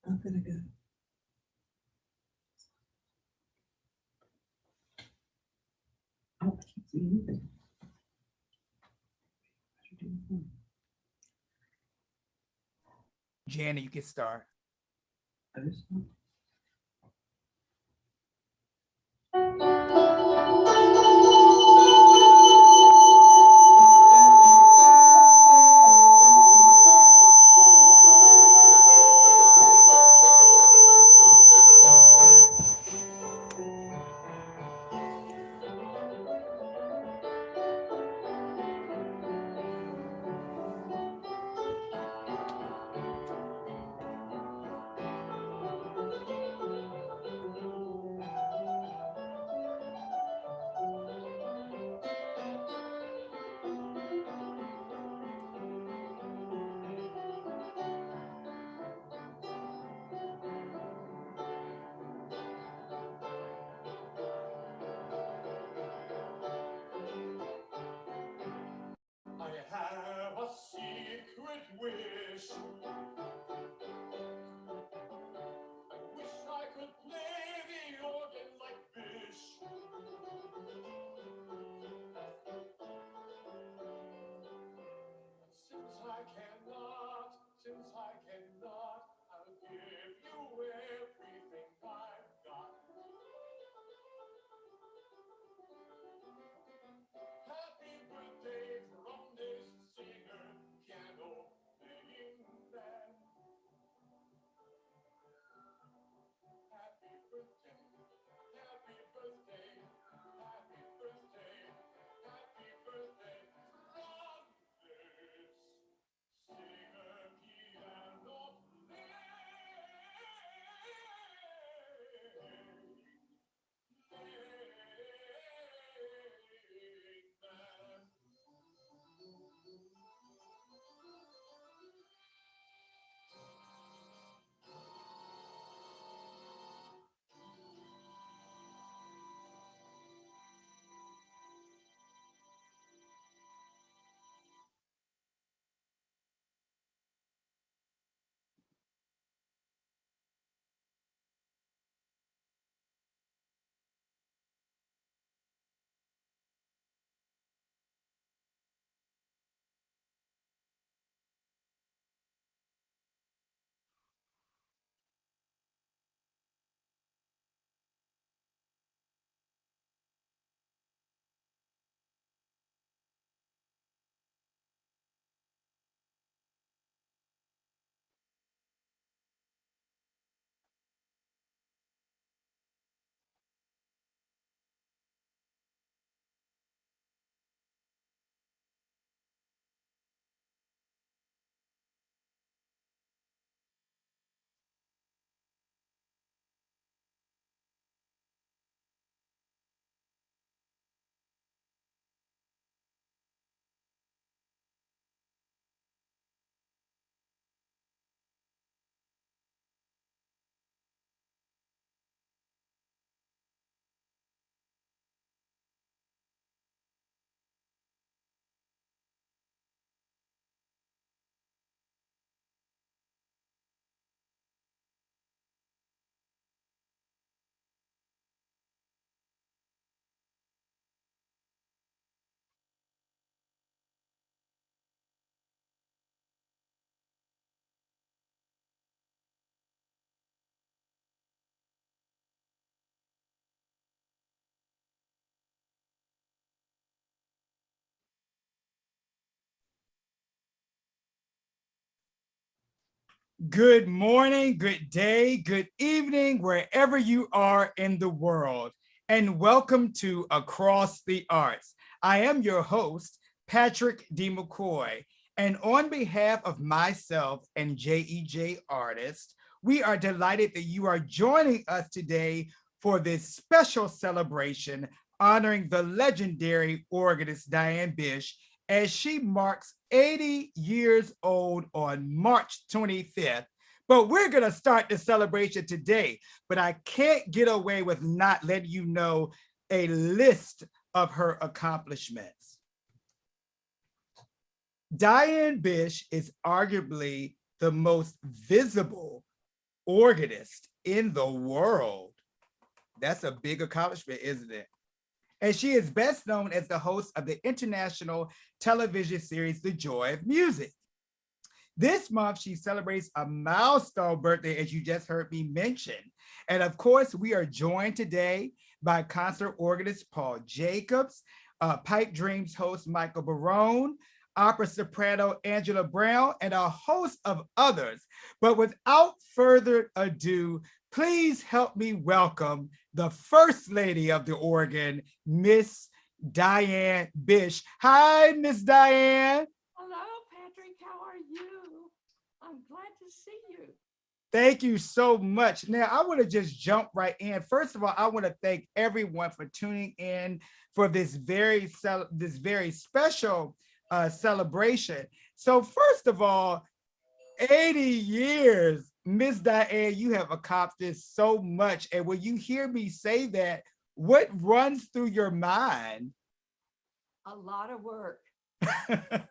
I'm gonna go. Oh, I can't see anything. Janet, you can start. I have a secret wish. I wish I could play the organ like Bish. But since I cannot, I'll give you everything I've got. Happy birthday from this singer, piano playing band. Happy birthday, happy birthday, happy birthday, happy birthday from this singer, piano playing band. Good morning, good day, good evening, wherever you are in the world, and welcome to Across the Arts. I am your host, Patrick D. McCoy. And on behalf of myself and JEJ Artist, we are delighted that you are joining us today for this special celebration honoring the legendary organist Diane Bish as she marks 80 years old on March 25th. But we're going to start the celebration today, but I can't get away with not letting you know a list of her accomplishments. Diane Bish is arguably the most visible organist in the world. That's a big accomplishment, isn't it? And she is best known as the host of the international television series, The Joy of Music. This month, she celebrates a milestone birthday, as you just heard me mention. And of course, we are joined today by concert organist Paul Jacobs, Pipe Dreams host Michael Barone, opera soprano Angela Brown, and a host of others. But without further ado, please help me welcome the First Lady of the Organ, Miss Diane Bish. Hi, Miss Diane. Hello, Patrick. How are you? I'm glad to see you. Thank you so much. Now, I want to just jump right in. First of all, I want to thank everyone for tuning in for this very special celebration. So first of all, 80 years, Miss Diane, you have accomplished so much. And when you hear me say that, what runs through your mind? A lot of work, a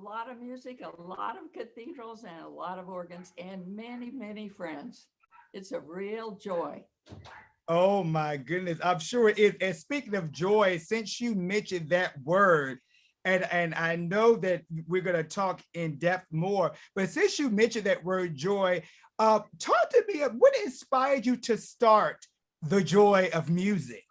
lot of music, a lot of cathedrals, and a lot of organs, and many, many friends. It's a real joy. Oh my goodness, I'm sure it is. And speaking of joy, since you mentioned that word, and I know that we're going to talk in depth more, but since you mentioned that word joy, talk to me, what inspired you to start The Joy of Music?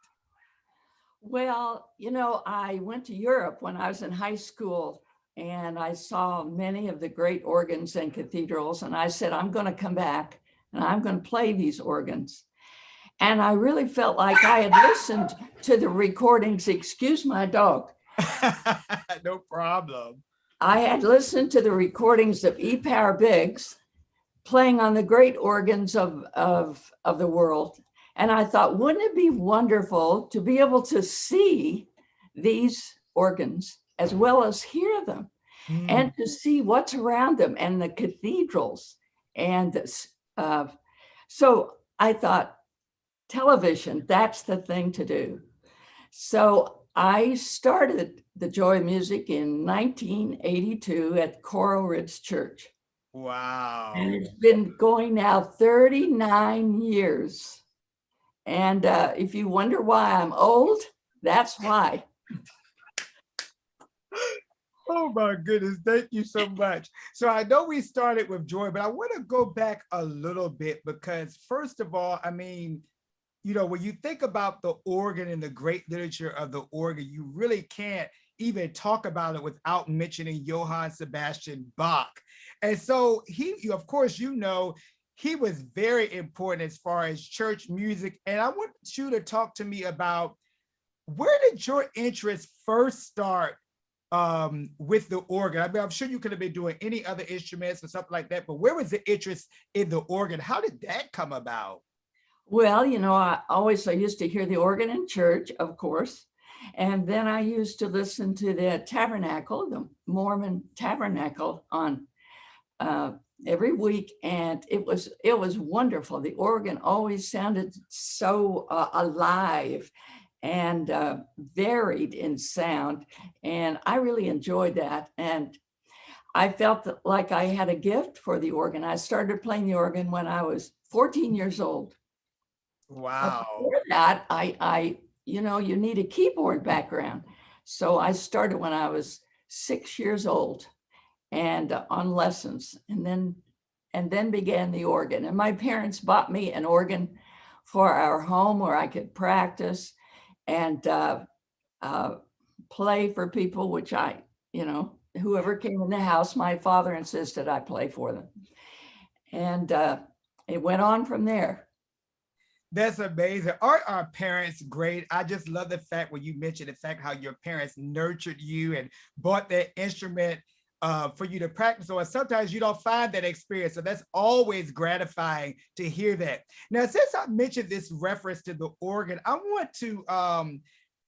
Well, you know, I went to Europe when I was in high school, and I saw many of the great organs and cathedrals, and I said, I'm going to come back and I'm going to play these organs. And I really felt like I had listened to the recordings, excuse my dog. No problem. I had listened to the recordings of E. Power Biggs playing on the great organs of the world. And I thought, wouldn't it be wonderful to be able to see these organs as well as hear them and to see what's around them and the cathedrals. And so I thought, television, that's the thing to do. So I started The Joy of Music in 1982 at Coral Ridge Church. Wow. And it's been going now 39 years. And if you wonder why I'm old, that's why. Oh my goodness, thank you so much. So I know we started with joy, but I want to go back a little bit because first of all, I mean, you know, when you think about the organ and the great literature of the organ, you really can't even talk about it without mentioning Johann Sebastian Bach. And so he, of course, you know, he was very important as far as church music. And I want you to talk to me about where did your interest first start with the organ? I mean, I'm sure you could have been doing any other instruments or something like that, but where was the interest in the organ? How did that come about? Well, you know, I used to hear the organ in church, of course. And then I used to listen to the tabernacle, the Mormon tabernacle on every week. And it was wonderful. The organ always sounded so alive and varied in sound. And I really enjoyed that. And I felt like I had a gift for the organ. I started playing the organ when I was 14 years old. Wow. Before that, I you know, you need a keyboard background. So I started when I was 6 years old and on lessons, and then began the organ. And my parents bought me an organ for our home where I could practice and play for people, which I, you know, whoever came in the house, my father insisted I play for them. And it went on from there. That's amazing. Aren't our parents great? I just love the fact when you mentioned the fact how your parents nurtured you and bought that instrument for you to practice on. Sometimes you don't find that experience. So that's always gratifying to hear that. Now, since I mentioned this reference to the organ, I want to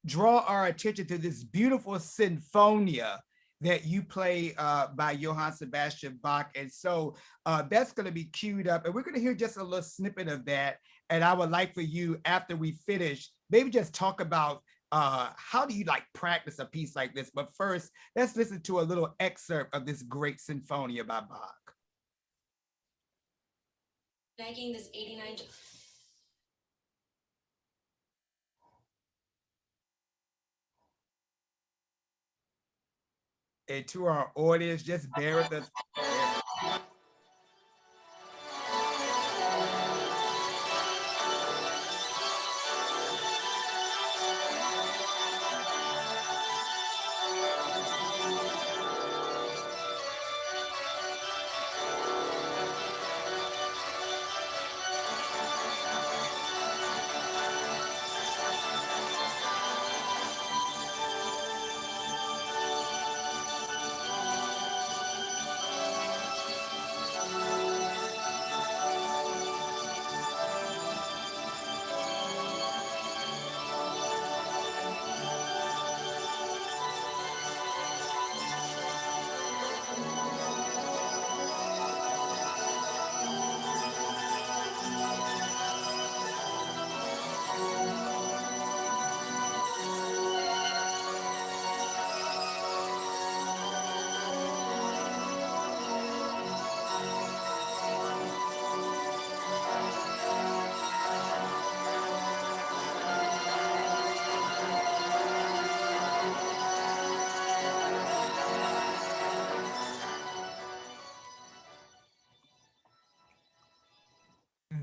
draw our attention to this beautiful sinfonia that you play by Johann Sebastian Bach. And so that's going to be queued up. And we're going to hear just a little snippet of that. And I would like for you, after we finish, maybe just talk about how do you like practice a piece like this? But first, let's listen to a little excerpt of this great sinfonia by Bach. Making this 89. And to our audience, just bear with us.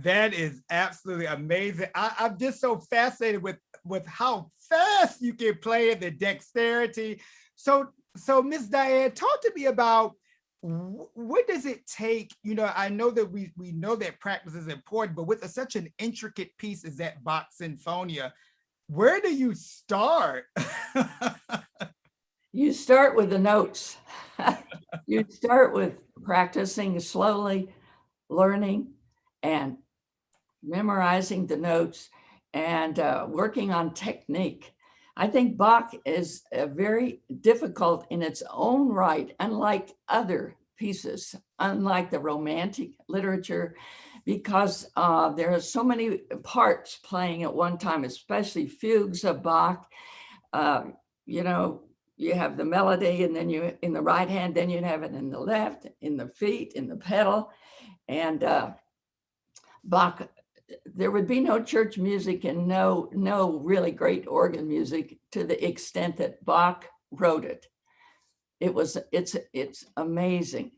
That is absolutely amazing. I'm just so fascinated with how fast you can play it, the dexterity. So Miss Diane, talk to me about what does it take? You know, I know that we know that practice is important, but with such an intricate piece as that Bach Sinfonia, where do you start? You start with the notes. You start with practicing slowly, learning and memorizing the notes and working on technique. I think Bach is very difficult in its own right, unlike other pieces, unlike the Romantic literature, because there are so many parts playing at one time, especially fugues of Bach. You know, you have the melody, and then you in the right hand, then you'd have it in the left, in the feet, in the pedal, and Bach. There would be no church music and no really great organ music to the extent that Bach wrote it. It's amazing.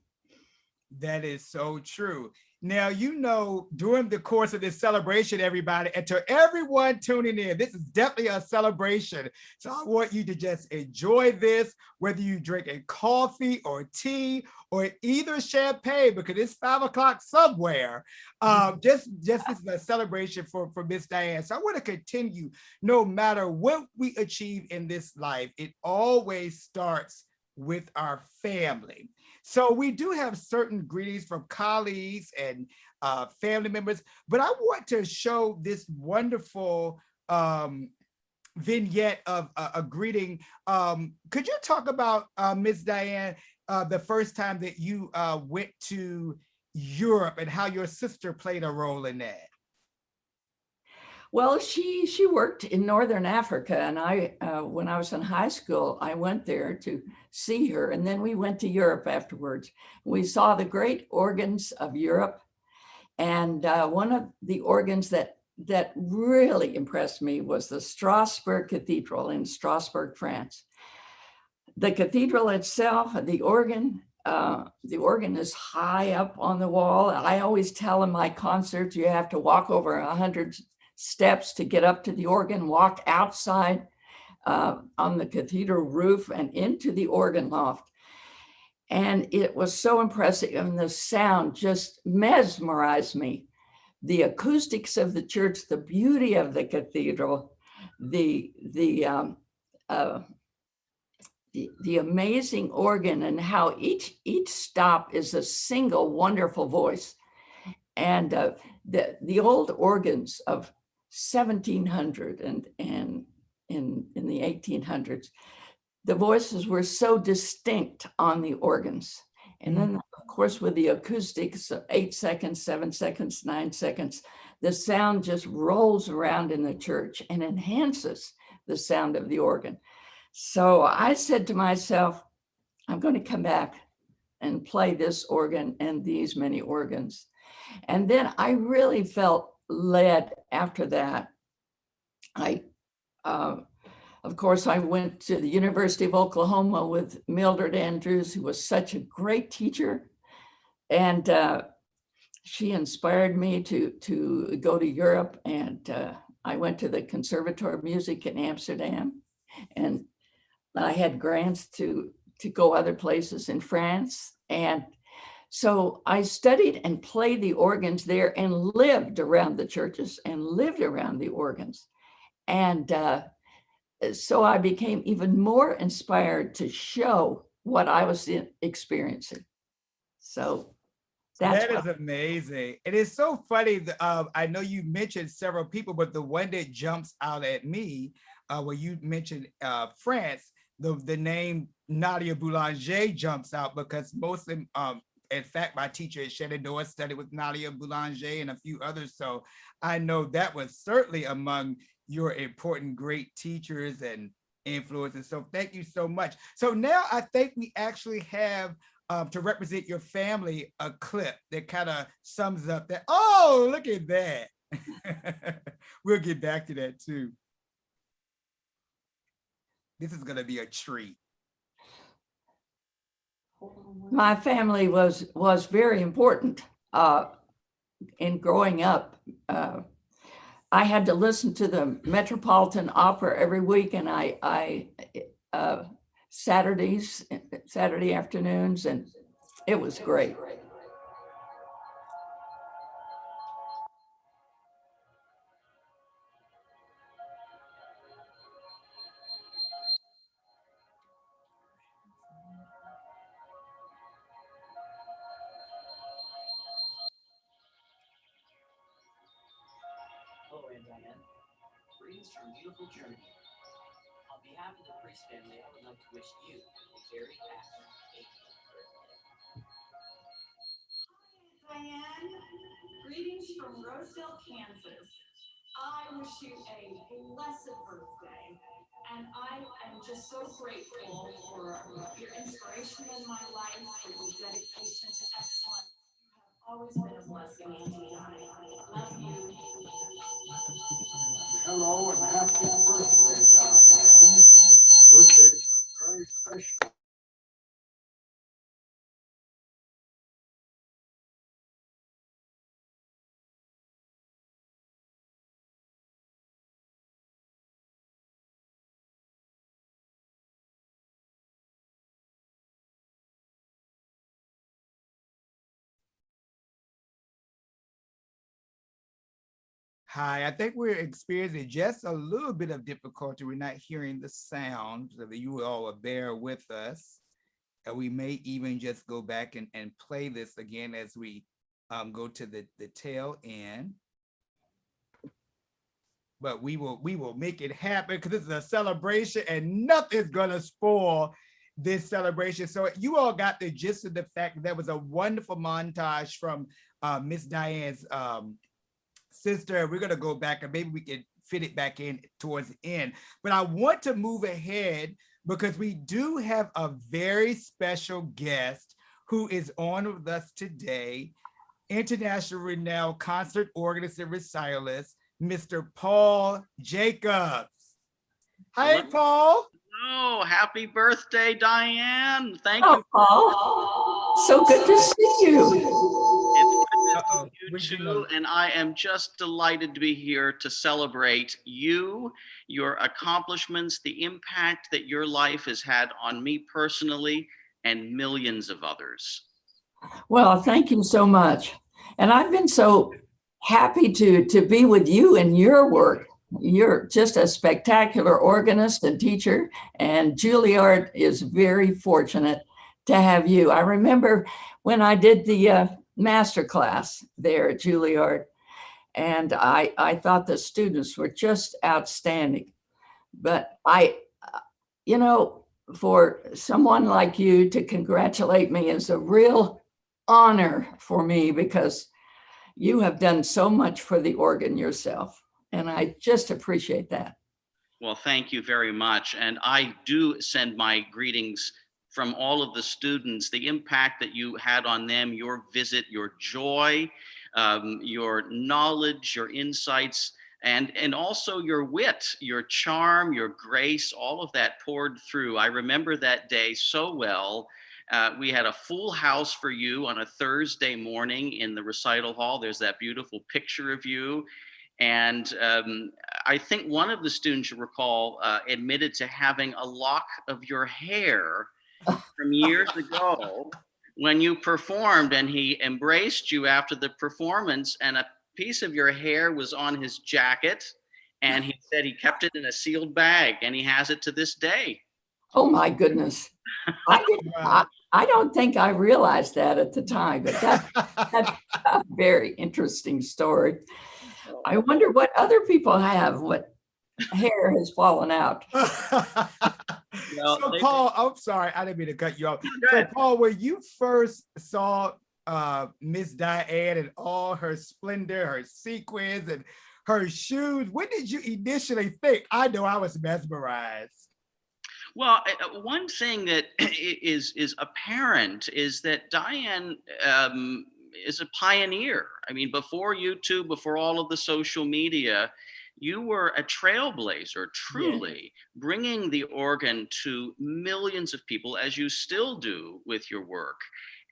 That is so true. Now, you know, during the course of this celebration, everybody, and to everyone tuning in, this is definitely a celebration. So I want you to just enjoy this, whether you drink a coffee or tea or either champagne, because it's 5 o'clock somewhere. Just this is a celebration for Miss Diane. So I want to continue. No matter what we achieve in this life, it always starts with our family. So we do have certain greetings from colleagues and family members, but I want to show this wonderful vignette of a greeting. Could you talk about, Ms. Diane, the first time that you went to Europe and how your sister played a role in that? Well, she worked in Northern Africa, and I, when I was in high school, I went there to see her, and then we went to Europe afterwards. We saw the great organs of Europe, and one of the organs that really impressed me was the Strasbourg Cathedral in Strasbourg, France. The cathedral itself, the organ is high up on the wall. I always tell in my concerts, you have to walk over 100 steps to get up to the organ, walk outside on the cathedral roof and into the organ loft. And it was so impressive, and the sound just mesmerized me the acoustics of the church, the beauty of the cathedral, the amazing organ, and how each stop is a single wonderful voice. And the old organs of 1700 and in the 1800s, the voices were so distinct on the organs. And then, of course, with the acoustics of 8 seconds, 7 seconds, 9 seconds, the sound just rolls around in the church and enhances the sound of the organ. So I said to myself, I'm going to come back and play this organ and these many organs. And then I really felt led after that. Of course, I went to the University of Oklahoma with Mildred Andrews, who was such a great teacher. And she inspired me to go to Europe. And I went to the Conservatoire of Music in Amsterdam. And I had grants to go other places in France. And so I studied and played the organs there and lived around the churches and lived around the organs. And so I became even more inspired to show what I was experiencing. So that is amazing. It is so funny. I know you mentioned several people, but the one that jumps out at me, when you mentioned France, the name Nadia Boulanger jumps out, because most of them, in fact, my teacher at Shenandoah studied with Nadia Boulanger and a few others. So I know that was certainly among your important great teachers and influences. So thank you so much. So now I think we actually have, to represent your family, a clip that kind of sums up that. Oh, look at that. We'll get back to that too. This is going to be a treat. My family was very important in growing up. I had to listen to the Metropolitan Opera every week, and I Saturday afternoons, and it was great. Hello, Aunt Diane. Greetings from beautiful Germany. On behalf of the Priest family, I would like to wish you a very happy 80th birthday. Hi, Diane. Greetings from Rosedale, Kansas. I wish you a blessed birthday. And I am just so grateful for your inspiration in my life, for your dedication to excellence. Always been a blessing, Auntie Diane. Love you. Hello and happy birthday, Diane. Birthdays are very special. Hi, I think we're experiencing just a little bit of difficulty. We're not hearing the sound, so that you all will bear with us. And we may even just go back and play this again as we go to the tail end. But we will make it happen, because this is a celebration and nothing's gonna spoil this celebration. So you all got the gist of the fact that there was a wonderful montage from Miss Diane's sister. We're gonna go back and maybe we can fit it back in towards the end. But I want to move ahead because we do have a very special guest who is on with us today, international renowned concert organist and recitist, Mr. Paul Jacobs. Hi, Paul. Oh, happy birthday, Diane. Thank Oh, you. Paul, so good to see you. It's good to see you too, and I am just delighted to be here to celebrate you, your accomplishments, the impact that your life has had on me personally and millions of others. Well, thank you so much. And I've been so happy to be with you and your work. You're just a spectacular organist and teacher, and Juilliard is very fortunate to have you. I remember when I did the master class there at Juilliard, and I thought the students were just outstanding. But you know, for someone like you to congratulate me is a real honor for me, because you have done so much for the organ yourself. And I just appreciate that. Well, thank you very much. And I do send my greetings from all of the students, the impact that you had on them, your visit, your joy, your knowledge, your insights, and also your wit, your charm, your grace, all of that poured through. I remember that day so well. We had a full house for you on a Thursday morning in the recital hall. There's that beautiful picture of you. And I think one of the students, you recall, admitted to having a lock of your hair from years ago when you performed, and he embraced you after the performance, and a piece of your hair was on his jacket, and he said he kept it in a sealed bag, and he has it to this day. Oh my goodness. I don't think I realized that at the time, but that's a very interesting story. I wonder what other people have, what hair has fallen out. Well, So Paul, I'm sorry, I didn't mean to cut you off. So Paul, when you first saw Miss Diane and all her splendor, her sequins and her shoes, what did you initially think? I know I was mesmerized. Well, one thing that is apparent is that Diane is a pioneer. I mean, before YouTube, before all of the social media, you were a trailblazer, truly, bringing the organ to millions of people, as you still do with your work.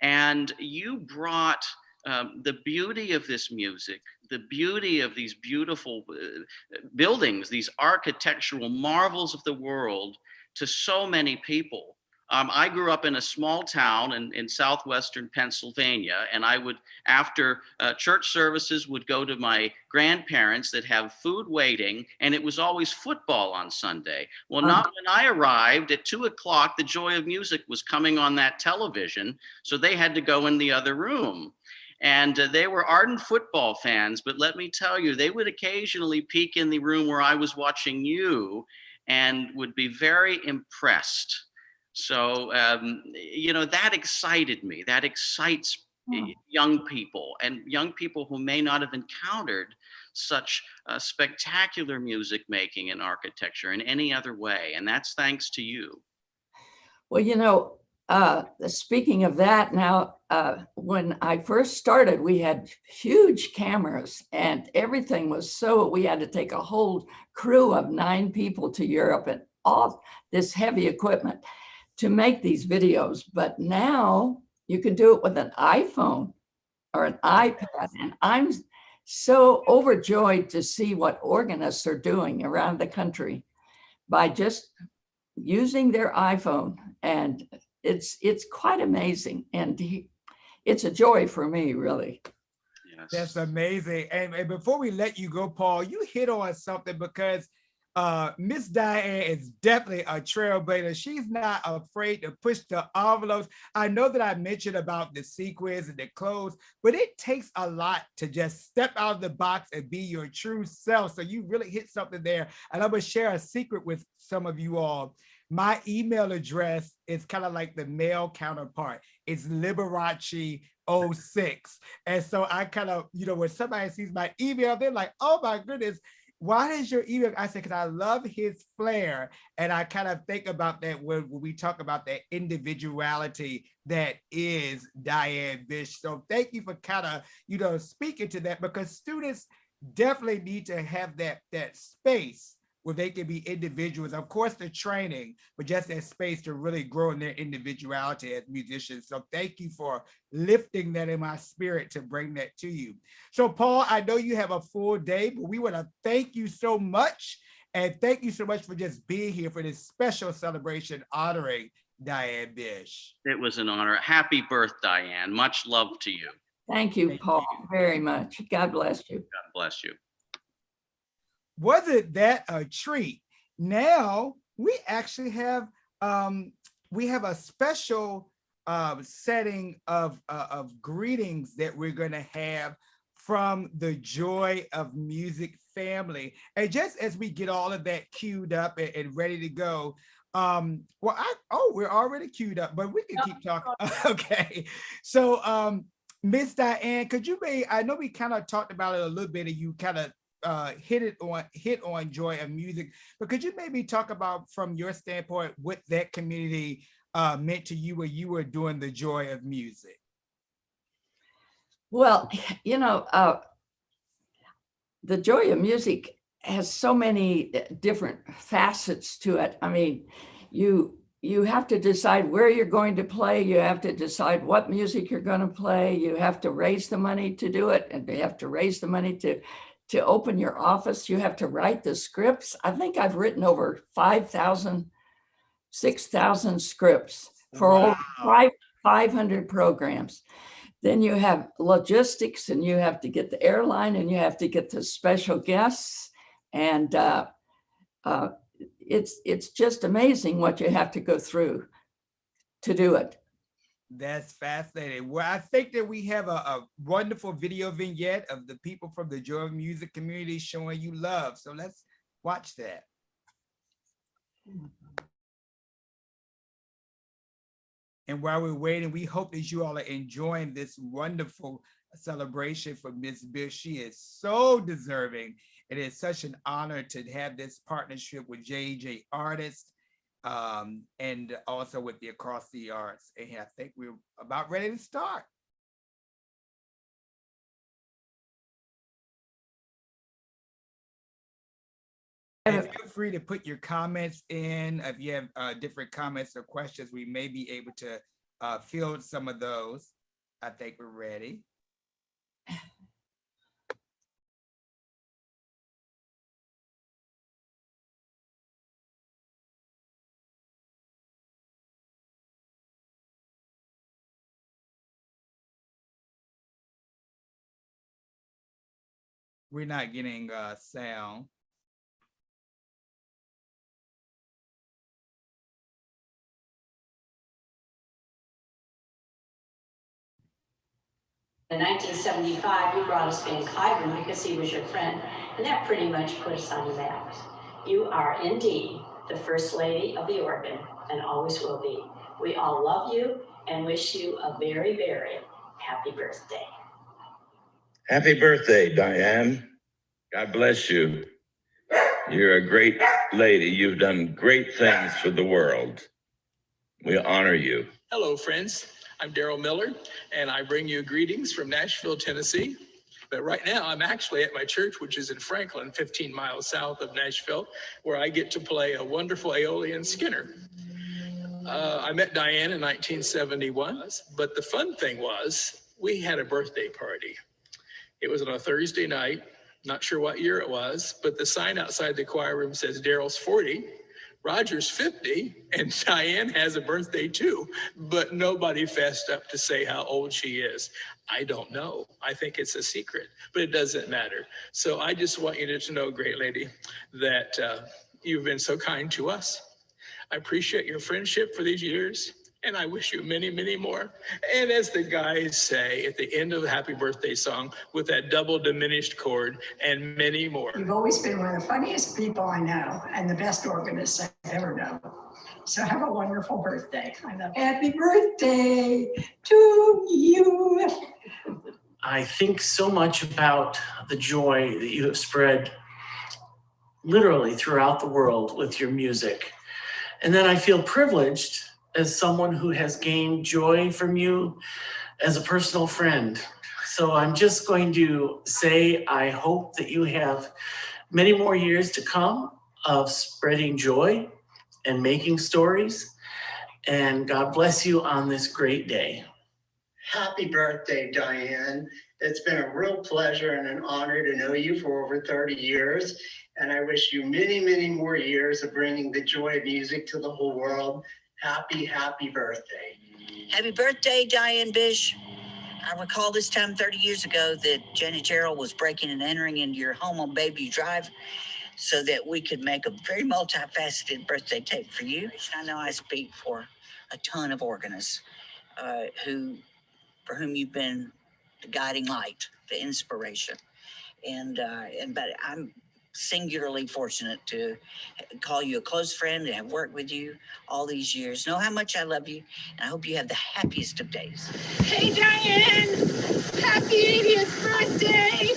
And you brought the beauty of this music, the beauty of these beautiful buildings, these architectural marvels of the world, to so many people. I grew up in a small town in southwestern Pennsylvania, and I would, after church services, would go to my grandparents that have food waiting, and it was always football on Sunday. Well, not when I arrived at 2:00, the Joy of Music was coming on that television, so they had to go in the other room. And they were ardent football fans, but let me tell you, they would occasionally peek in the room where I was watching you and would be very impressed. So, you know, that excited me. That excites young people, and young people who may not have encountered such spectacular music making and architecture in any other way. And that's thanks to you. Well, you know, speaking of that now, when I first started, we had huge cameras and everything was so, we had to take a whole crew of 9 people to Europe and all this heavy equipment to make these videos. But now you can do it with an iPhone or an iPad. And I'm so overjoyed to see what organists are doing around the country by just using their iPhone. And it's quite amazing. And it's a joy for me, really. Yes. That's amazing. And before we let you go, Paul, you hit on something, because Miss Diane is definitely a trailblazer. She's not afraid to push the envelopes. I know that I mentioned about the sequins and the clothes, but it takes a lot to just step out of the box and be your true self. So you really hit something there. And I'm going to share a secret with some of you all. My email address is kind of like the male counterpart. It's Liberace06. And so I kind of, you know, when somebody sees my email, they're like, oh my goodness, why is your email? I said, because I love his flair. And I kind of think about that when we talk about that individuality that is Diane Bish. So thank you for kind of, you know, speaking to that, because students definitely need to have that space where they can be individuals. Of course, the training, but just that space to really grow in their individuality as musicians. So thank you for lifting that in my spirit to bring that to you. So Paul, I know you have a full day, but we want to thank you so much. And thank you so much for just being here for this special celebration honoring Diane Bish. It was an honor. Happy birthday, Diane. Much love to you. Thank you, Paul, very much. God bless you. God bless you. Wasn't that a treat? Now we actually have a special setting of greetings that we're going to have from the Joy of Music family. And just as we get all of that queued up and ready to go, we're already queued up, but we can keep talking. Okay, so Miss Diane, could you I know we kind of talked about it a little bit, and you kind of hit on Joy of Music, but could you maybe talk about, from your standpoint, what that community meant to you when you were doing the Joy of Music? Well, you know, the Joy of Music has so many different facets to it. I mean, you have to decide where you're going to play. You have to decide what music you're going to play. You have to raise the money to do it, and you have to raise the money to open your office. You have to write the scripts. I think I've written over 5,000, 6,000 scripts for over 500 programs. Then you have logistics, and you have to get the airline, and you have to get the special guests. And it's just amazing what you have to go through to do it. That's fascinating. Well, I think that we have a wonderful video vignette of the people from the Joy of Music community showing you love. So let's watch that. And while we're waiting, we hope that you all are enjoying this wonderful celebration for Ms. Bish. She is so deserving. It is such an honor to have this partnership with J.J. Artist, and also with the Across the Arts. And I think we're about ready to start. And feel free to put your comments in. If you have different comments or questions, we may be able to field some of those. I think we're ready. We're not getting sound. In 1975, you brought us Van Cliburn because he was your friend, and that pretty much put us on the map. You are indeed the First Lady of the organ, and always will be. We all love you and wish you a very, very happy birthday. Happy birthday, Diane. God bless you. You're a great lady. You've done great things for the world. We honor you. Hello, friends. I'm Daryl Miller, and I bring you greetings from Nashville, Tennessee. But right now, I'm actually at my church, which is in Franklin, 15 miles south of Nashville, where I get to play a wonderful Aeolian Skinner. I met Diane in 1971, but the fun thing was we had a birthday party. It was on a Thursday night, not sure what year it was, but the sign outside the choir room says Daryl's 40, Roger's 50, and Diane has a birthday too, but nobody fessed up to say how old she is. I don't know. I think it's a secret, but it doesn't matter. So I just want you to know, great lady, that you've been so kind to us. I appreciate your friendship for these years, and I wish you many, many more. And as the guys say at the end of the happy birthday song, with that double diminished chord, and many more. You've always been one of the funniest people I know and the best organist I've ever known. So have a wonderful birthday. I love you. Happy birthday to you. I think so much about the joy that you have spread literally throughout the world with your music. And then I feel privileged as someone who has gained joy from you as a personal friend. So I'm just going to say, I hope that you have many more years to come of spreading joy and making stories. And God bless you on this great day. Happy birthday, Diane. It's been a real pleasure and an honor to know you for over 30 years. And I wish you many, many more years of bringing the joy of music to the whole world. Happy, happy birthday. Happy birthday, Diane Bish. I recall this time 30 years ago that Janet Gerald was breaking and entering into your home on Bayview Drive so that we could make a very multifaceted birthday tape for you. I know I speak for a ton of organists for whom you've been the guiding light, the inspiration. But I'm singularly fortunate to call you a close friend and have worked with you all these years. Know how much I love you, and I hope you have the happiest of days. Hey, Diane! Happy 80th birthday!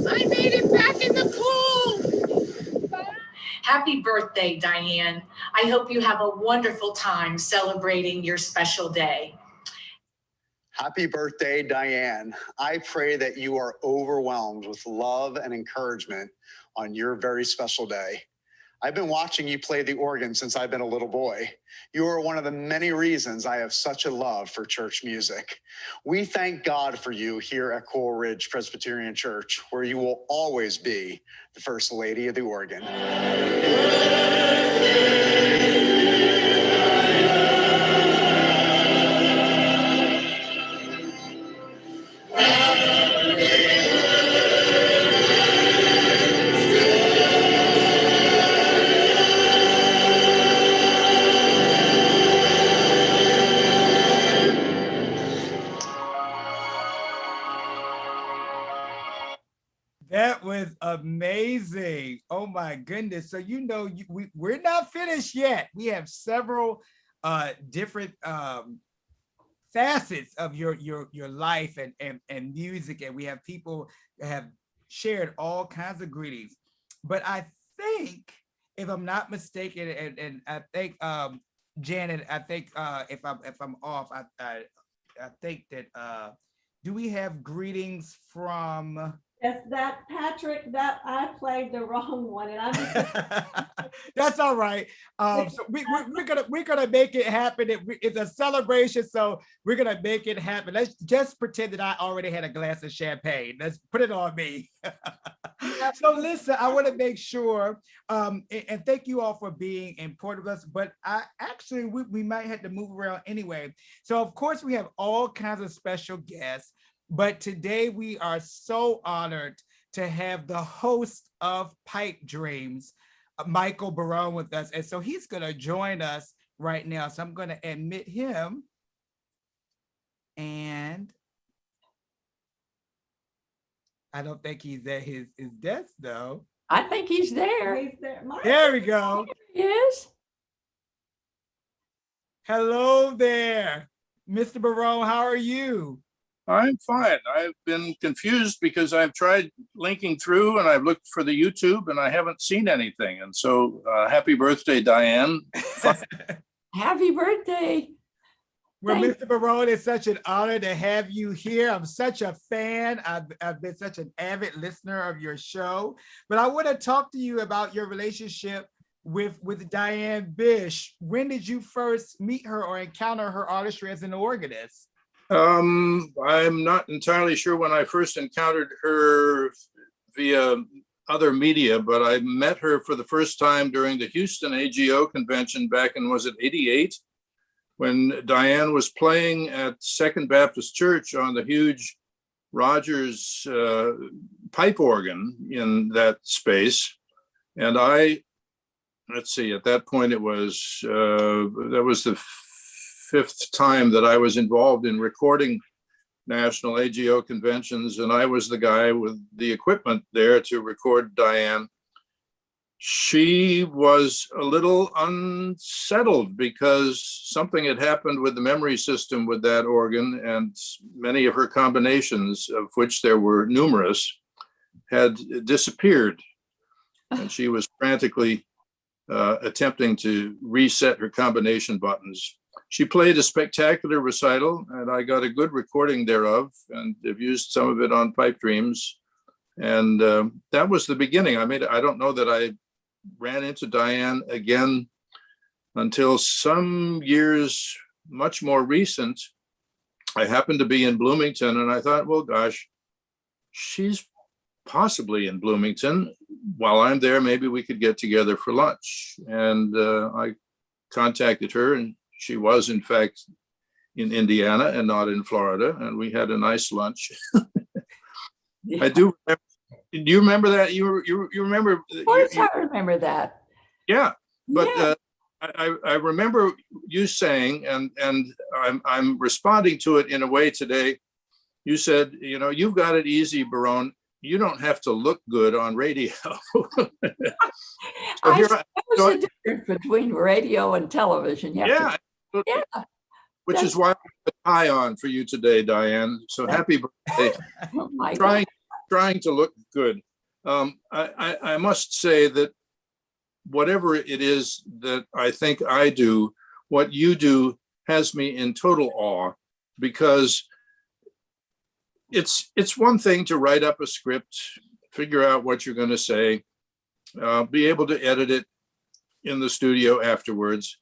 I made it back in the cold! Happy birthday, Diane. I hope you have a wonderful time celebrating your special day. Happy birthday, Diane. I pray that you are overwhelmed with love and encouragement on your very special day. I've been watching you play the organ since I've been a little boy. You are one of the many reasons I have such a love for church music. We thank God for you here at Coral Ridge Presbyterian Church, where you will always be the First Lady of the organ. That was amazing. Oh my goodness. So, you know, we're not finished yet. We have several different facets of your life and music. And we have people that have shared all kinds of greetings. But I think, if I'm not mistaken, and I think Janet, I think if I'm off, I think that do we have greetings from Yes, that Patrick, that I played the wrong one, and I'm That's all right. So we're gonna make it happen. It's a celebration, so we're gonna make it happen. Let's just pretend that I already had a glass of champagne. Let's put it on me. So listen, I want to make sure, and thank you all for being important with us. But we might have to move around anyway. So of course we have all kinds of special guests. But today we are so honored to have the host of Pipe Dreams, Michael Barone, with us. And so he's going to join us right now. So I'm going to admit him. And I don't think he's at his desk, though. I think he's there. He's there. There we go. There he is. Hello there, Mr. Barone. How are you? I'm fine. I've been confused because I've tried linking through and I've looked for the YouTube and I haven't seen anything. And so happy birthday, Diane. Happy birthday. Well, Mr. Barone, it's such an honor to have you here. I'm such a fan. I've been such an avid listener of your show. But I want to talk to you about your relationship with Diane Bish. When did you first meet her or encounter her artistry as an organist? I'm not entirely sure when I first encountered her via other media, but I met her for the first time during the Houston AGO convention back in, was it 88? When Diane was playing at Second Baptist Church on the huge Rogers pipe organ in that space. And let's see, at that point it was, that was the fifth time that I was involved in recording national AGO conventions, and I was the guy with the equipment there to record Diane. She was a little unsettled because something had happened with the memory system with that organ, and many of her combinations, of which there were numerous, had disappeared. And she was frantically attempting to reset her combination buttons. She played a spectacular recital, and I got a good recording thereof, and have used some of it on Pipe Dreams. And that was the beginning. I don't know that I ran into Diane again until some years much more recent. I happened to be in Bloomington, and I thought, well, gosh, she's possibly in Bloomington. While I'm there, maybe we could get together for lunch. And I contacted her, and she was, in fact, in Indiana and not in Florida, and we had a nice lunch. I do remember. Do you remember that? You remember? Of course, I remember that. Yeah, but Yeah. I remember you saying, and I'm responding to it in a way today. You said, you know, you've got it easy, Barone. You don't have to look good on radio. I suppose the difference between radio and television. You have to, yeah. Which is why I put an eye on for you today, Diane. So happy birthday. Oh my trying to look good. I must say that whatever it is that I think I do, what you do has me in total awe, because it's one thing to write up a script, figure out what you're going to say, be able to edit it in the studio afterwards,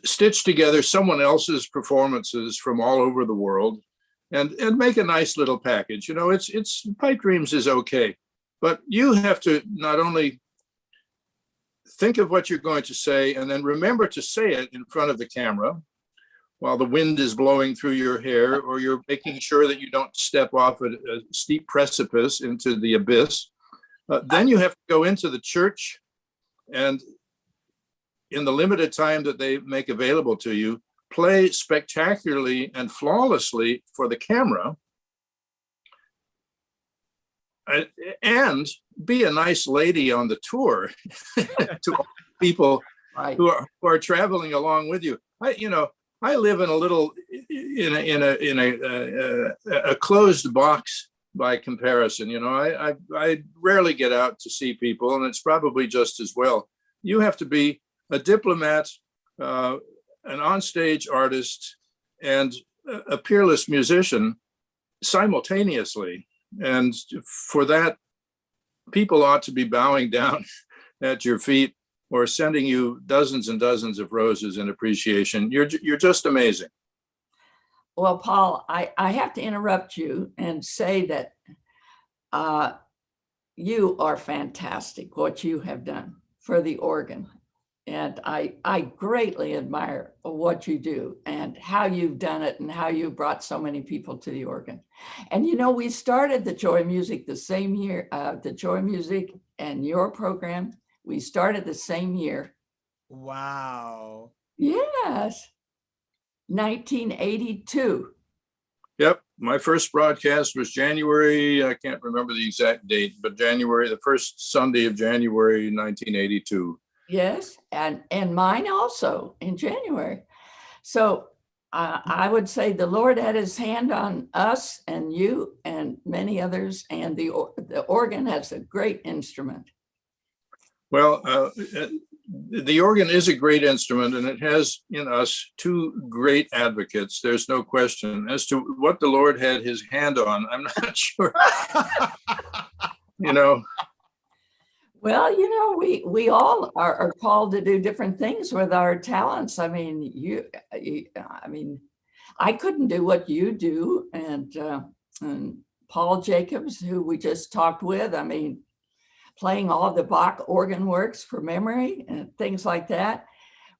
stitch together someone else's performances from all over the world, and make a nice little package. You know, it's Pipe Dreams is okay, but you have to not only think of what you're going to say and then remember to say it in front of the camera while the wind is blowing through your hair, or you're making sure that you don't step off a steep precipice into the abyss. Then you have to go into the church, and in the limited time that they make available to you, play spectacularly and flawlessly for the camera, and be a nice lady on the tour to all people who are traveling along with you. I live in a little in a closed box by comparison. You know, I rarely get out to see people, and it's probably just as well. You have to be a diplomat, an onstage artist, and a peerless musician simultaneously. And for that, people ought to be bowing down at your feet or sending you dozens and dozens of roses in appreciation. You're just amazing. Well, Paul, I have to interrupt you and say that you are fantastic, what you have done for the organ. And I greatly admire what you do and how you've done it and how you brought so many people to the organ. And, you know, we started the Joy Music the same year, the Joy Music and your program, we started the same year. Wow. Yes. 1982. Yep. My first broadcast was January, I can't remember the exact date, but January, the first Sunday of January, 1982. Yes, and mine also in January. So I would say the Lord had his hand on us and you and many others, and the organ has a great instrument. Well, the organ is a great instrument, and it has in us two great advocates. There's no question. As to what the Lord had his hand on, I'm not sure. You know. Well, you know, we all are called to do different things with our talents. I mean, I couldn't do what you do, and Paul Jacobs, who we just talked with, I mean, playing all of the Bach organ works for memory and things like that.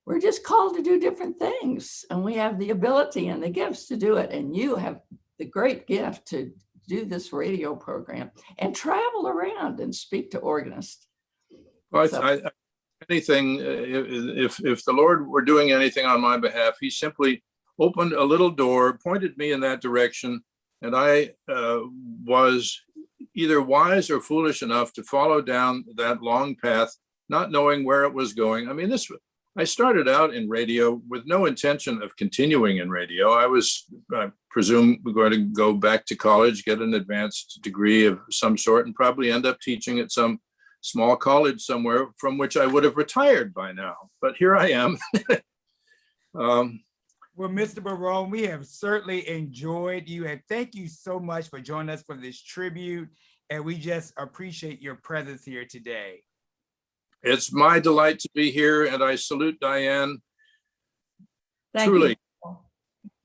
We're just called to do different things, and we have the ability and the gifts to do it. And you have the great gift to do this radio program and travel around and speak to organists. Well, anything, if the Lord were doing anything on my behalf, he simply opened a little door, pointed me in that direction, and I was either wise or foolish enough to follow down that long path, not knowing where it was going. I mean, I started out in radio with no intention of continuing in radio. I was, I presume, going to go back to college, get an advanced degree of some sort, and probably end up teaching at some small college somewhere from which I would have retired by now. But here I am. Well, Mr. Barone, we have certainly enjoyed you, and thank you so much for joining us for this tribute. And we just appreciate your presence here today. It's my delight to be here, and I salute Diane. Thank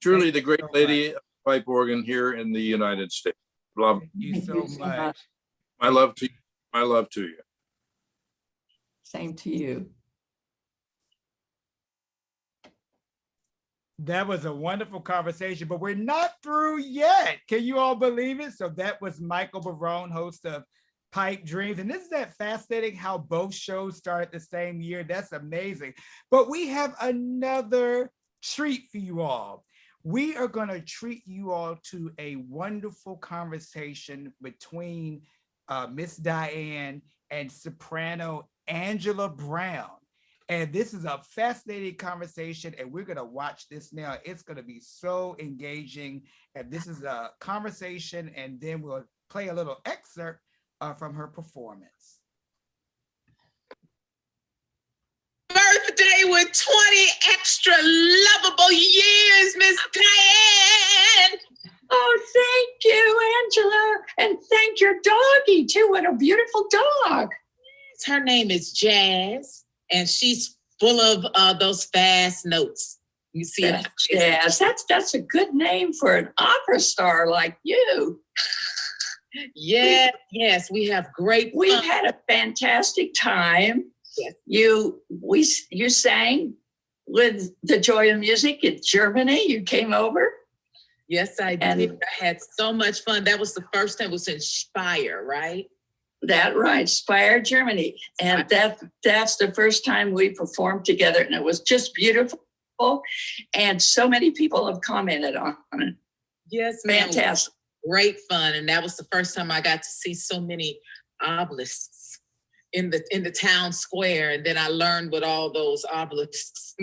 Truly the great lady of pipe organ here in the United States. Love. Thank you so much. My love to you. My love to you. Same to you. That was a wonderful conversation, but we're not through yet. Can you all believe it? So that was Michael Barone, host of Pipe Dreams. And isn't that fascinating how both shows started the same year? That's amazing. But we have another treat for you all. We are going to treat you all to a wonderful conversation between Miss Diane and soprano Angela Brown. And this is a fascinating conversation, and we're going to watch this now. It's going to be so engaging. And this is a conversation, and then we'll play a little excerpt from her performance. Birthday with 20 extra lovable years, Miss Diane. Oh, thank you, Angela. And thank your doggie, too. What a beautiful dog. Her name is Jazz, and she's full of those fast notes. You see it? Jazz. That's a good name for an opera star like you. Yes, we have great fun. We had a fantastic time. Yes. You sang with the Joy of Music in Germany. You came over. Yes, I did. I had so much fun. That was the first time. It was in Speyer, right? That right, Speyer, Germany. And that's the first time we performed together. And it was just beautiful. And so many people have commented on it. Yes, ma'am. Fantastic. Great fun. And that was the first time I got to see so many obelisks in the town square. And then I learned what all those obelisks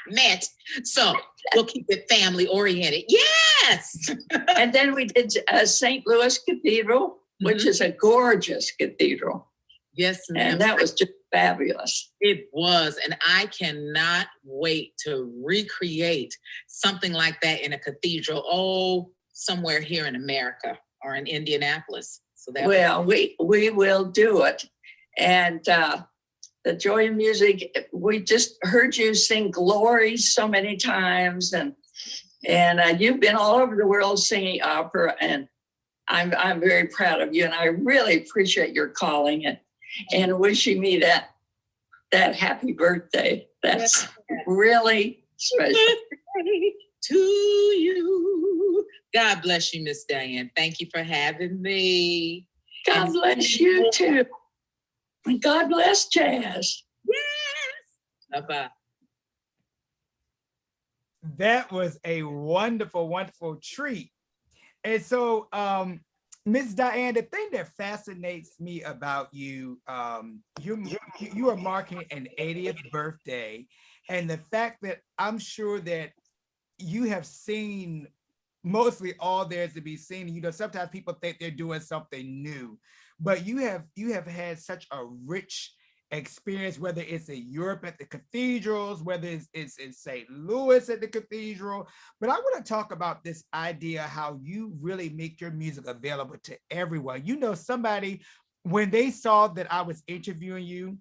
meant. So we'll keep it family oriented. Yes. And then we did St. Louis Cathedral, which is a gorgeous cathedral. Yes, ma'am. And that was just fabulous. It was. And I cannot wait to recreate something like that in a cathedral, somewhere here in America or in Indianapolis. So that we will do it. And the Joy of Music, we just heard you sing Glory so many times. And you've been all over the world singing opera, and I'm very proud of you, and I really appreciate your calling and wishing me that happy birthday. That's really special. To you. God bless you, Miss Diane. Thank you for having me. God bless you too. And God bless Jazz. Yes. Bye-bye. That was a wonderful, wonderful treat. And so, Ms. Diane, the thing that fascinates me about you, you are marking an 80th birthday, and the fact that I'm sure that you have seen mostly all there's to be seen. You know, sometimes people think they're doing something new, but you have had such a rich experience, whether it's in Europe at the cathedrals, whether it's in St. Louis at the cathedral. But I want to talk about this idea, how you really make your music available to everyone. You know, somebody, when they saw that I was interviewing you,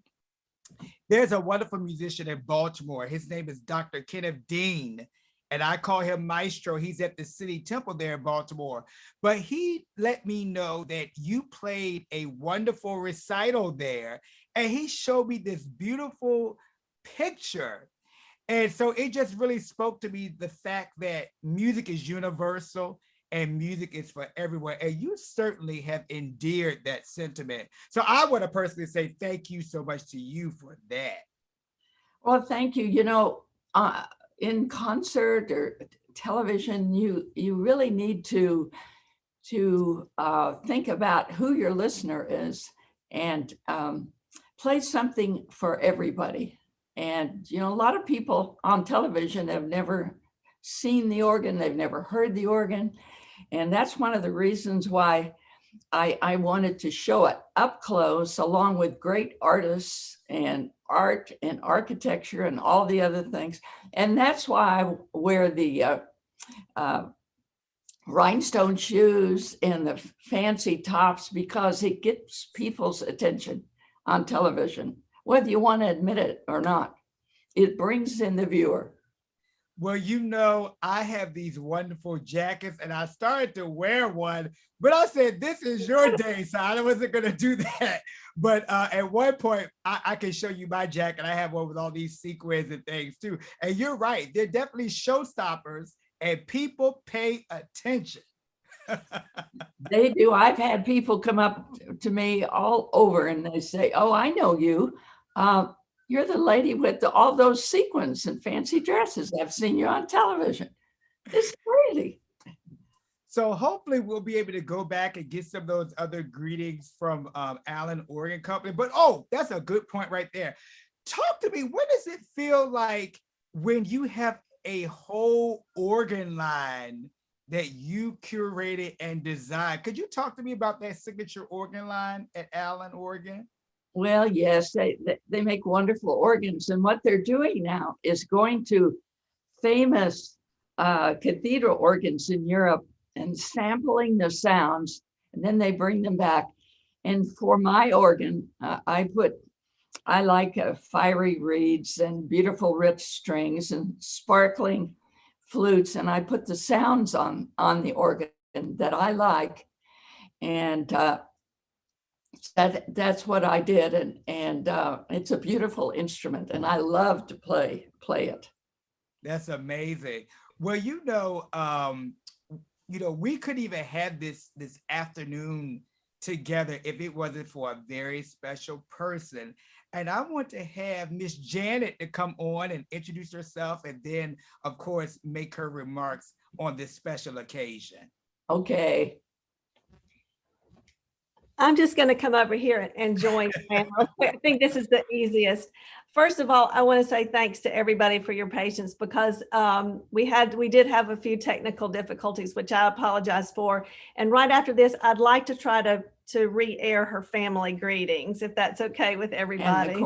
there's a wonderful musician in Baltimore. His name is Dr. Kenneth Dean, and I call him Maestro. He's at the City Temple there in Baltimore. But he let me know that you played a wonderful recital there, and he showed me this beautiful picture. And so it just really spoke to me, the fact that music is universal and music is for everyone. And you certainly have endeared that sentiment. So I want to personally say thank you so much to you for that. Well, thank you. You know, in concert or television, you really need to think about who your listener is and play something for everybody. And, you know, a lot of people on television have never seen the organ, they've never heard the organ. And that's one of the reasons why I wanted to show it up close, along with great artists and art and architecture and all the other things. And that's why I wear the rhinestone shoes and the fancy tops, because it gets people's attention on television, whether you want to admit it or not. It brings in the viewer. Well, you know, I have these wonderful jackets and I started to wear one, but I said, this is your day, so I wasn't going to do that. But at one point, I can show you my jacket. I have one with all these sequins and things too. And you're right, they're definitely showstoppers and people pay attention. They do. I've had people come up to me all over and they say, oh, I know you. You're the lady with all those sequins and fancy dresses. I've seen you on television. It's crazy. So hopefully we'll be able to go back and get some of those other greetings from Allen Organ Company. But oh, that's a good point right there. Talk to me, what does it feel like when you have a whole organ line that you curated and designed? Could you talk to me about that signature organ line at Allen Organ? Well, yes, they make wonderful organs. And what they're doing now is going to famous cathedral organs in Europe and sampling the sounds, and then they bring them back. And for my organ, I like fiery reeds and beautiful rich strings and sparkling flutes, and I put the sounds on the organ that I like. And that's what I did, and it's a beautiful instrument, and I love to play it. That's amazing. Well, you know, we could even have this afternoon together if it wasn't for a very special person. And I want to have Miss Janet to come on and introduce herself, and then, of course, make her remarks on this special occasion. Okay. I'm just going to come over here and join. I think this is the easiest. First of all, I want to say thanks to everybody for your patience, because we did have a few technical difficulties, which I apologize for. And right after this, I'd like to try to re-air her family greetings, if that's okay with everybody.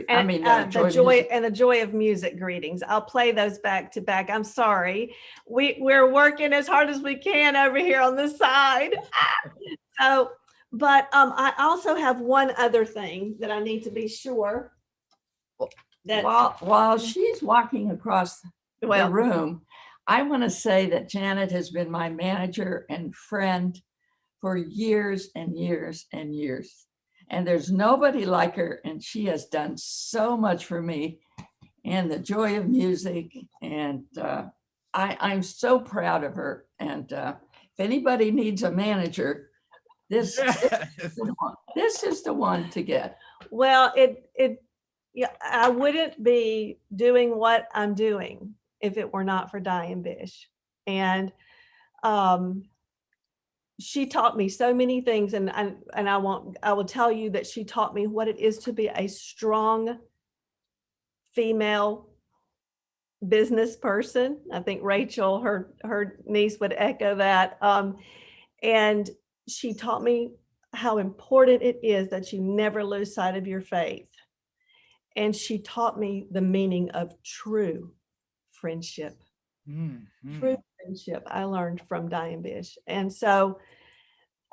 And the joy of music greetings. I'll play those back to back. I'm sorry. We're working as hard as we can over here on the side. But I also have one other thing that I need to be sure that while she's walking across the room, I want to say that Janet has been my manager and friend for years and years and years. And there's nobody like her, and she has done so much for me and the joy of music. And I'm so proud of her. And if anybody needs a manager, this is the one to get. Well, I wouldn't be doing what I'm doing if it were not for Diane Bish. And she taught me so many things, and I will tell you that she taught me what it is to be a strong female business person. I think Rachel, her niece, would echo that. And she taught me how important it is that you never lose sight of your faith. And she taught me the meaning of true friendship. Mm-hmm. True friendship I learned from Diane Bish. And so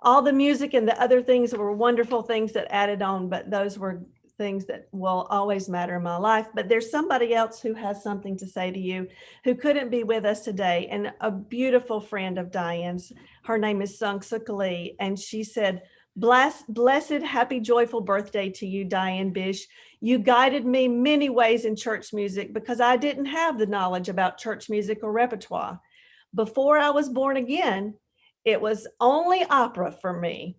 all the music and the other things were wonderful things that added on, but those were things that will always matter in my life. But there's somebody else who has something to say to you who couldn't be with us today, and a beautiful friend of Diane's. Her name is Sung Suk Lee, and she said, blessed, happy, joyful birthday to you, Diane Bish. You guided me many ways in church music because I didn't have the knowledge about church music or repertoire. Before I was born again, it was only opera for me.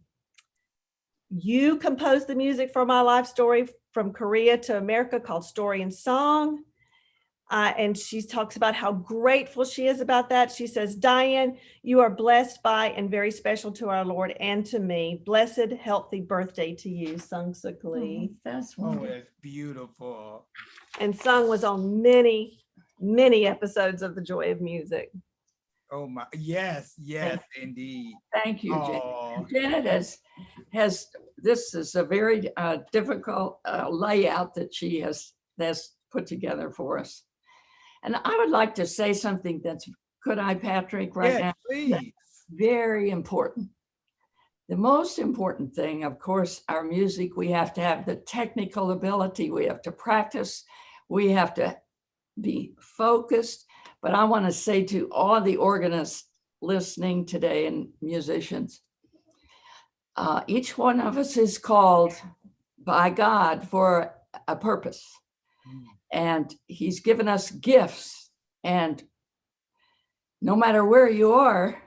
You composed the music for my life story from Korea to America called Story and Song. And she talks about how grateful she is about that. She says, Diane, you are blessed by and very special to our Lord and to me. Blessed, healthy birthday to you, Sung Suk Lee. That's wonderful. Oh, that's beautiful. And Sung was on many, many episodes of The Joy of Music. Oh my, yes, indeed. Thank you, Janet. Janet has this is a very difficult layout that she has put together for us. And I would like to say something could I, Patrick, right now? Please. Very important. The most important thing, of course, our music, we have to have the technical ability, we have to practice, we have to be focused, But I want to say to all the organists listening today and musicians, each one of us is called by God for a purpose. And he's given us gifts. And no matter where you are,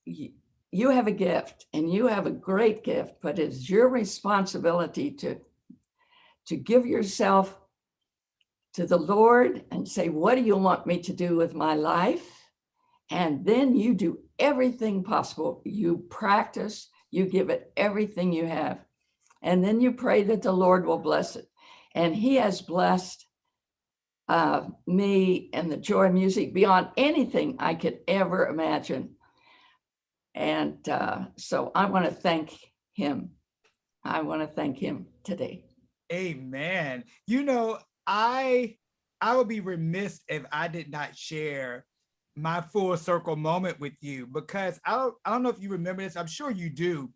you have a gift, and you have a great gift, but it's your responsibility to give yourself to the Lord and say, what do you want me to do with my life? And then you do everything possible. You practice, you give it everything you have. And then you pray that the Lord will bless it. And he has blessed me and the joy of music beyond anything I could ever imagine. And so I want to thank him. I want to thank him today. Amen. You know, I would be remiss if I did not share my full circle moment with you, because I don't know if you remember this. I'm sure you do,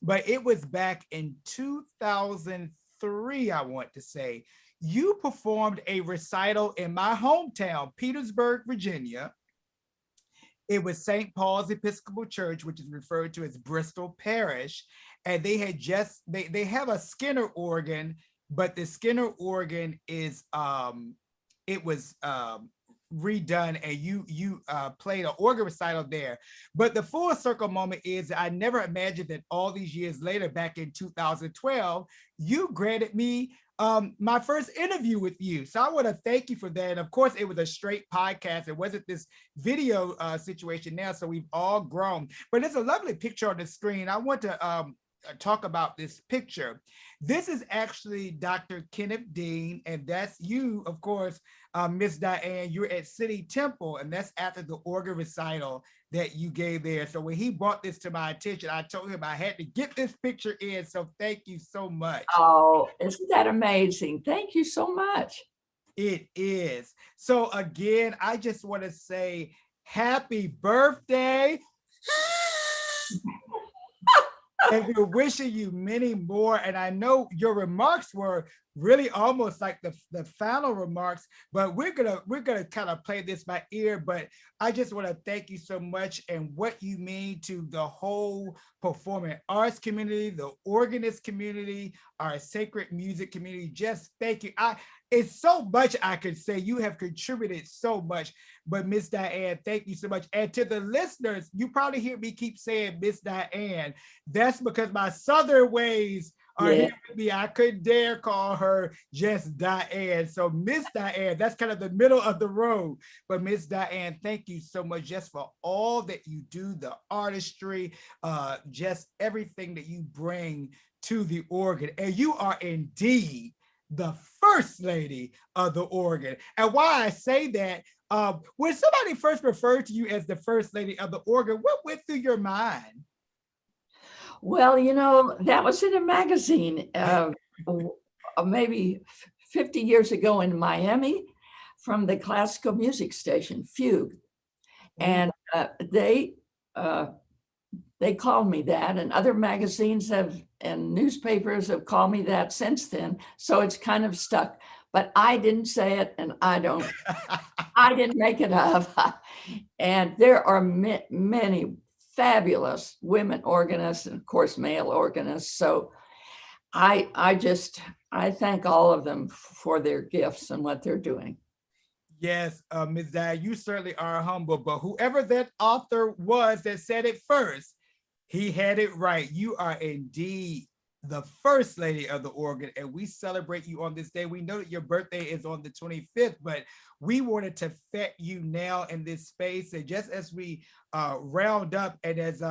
but it was back in 2003, I want to say. You performed a recital in my hometown, Petersburg, Virginia. It was St. Paul's Episcopal Church, which is referred to as Bristol Parish. And they had just, they have a Skinner organ, but the Skinner organ is, it was redone, and you played an organ recital there. But the full circle moment is I never imagined that all these years later, back in 2012, you granted me my first interview with you. So I want to thank you for that. And of course, it was a straight podcast. It wasn't this video situation now. So we've all grown. But there's a lovely picture on the screen. I want to talk about this picture. This is actually Dr. Kenneth Dean, and that's you, of course, Miss Diane. You're at City Temple, and that's after the organ recital that you gave there. So when he brought this to my attention, I told him I had to get this picture in. So thank you so much. Oh, isn't that amazing? Thank you so much. It is. So again, I just want to say happy birthday. And we're wishing you many more. And I know your remarks were really almost like the final remarks, but we're gonna kind of play this by ear. But I just want to thank you so much, and what you mean to the whole performing arts community, the organist community, our sacred music community. Just thank you. It's so much I could say. You have contributed so much. But Miss Diane, thank you so much. And to the listeners, you probably hear me keep saying Miss Diane. That's because my Southern ways are here with me. I couldn't dare call her just Diane. So Miss Diane, that's kind of the middle of the road. But Miss Diane, thank you so much just for all that you do, the artistry, just everything that you bring to the organ. And you are indeed the first lady of the organ. And why I say that, when somebody first referred to you as the first lady of the organ, what went through your mind? Well, you know, that was in a magazine maybe 50 years ago in Miami, from the classical music station, Fugue. And they called me that, and other magazines and newspapers have called me that since then. So it's kind of stuck, but I didn't say it, and I didn't make it up. And there are many fabulous women organists, and of course, male organists. So I thank all of them for their gifts and what they're doing. Yes, Ms. Diane, you certainly are humble, but whoever that author was that said it first, he had it right. You are indeed the first lady of the organ, and we celebrate you on this day. We know that your birthday is on the 25th, but we wanted to fet you now in this space. And just as we round up, and as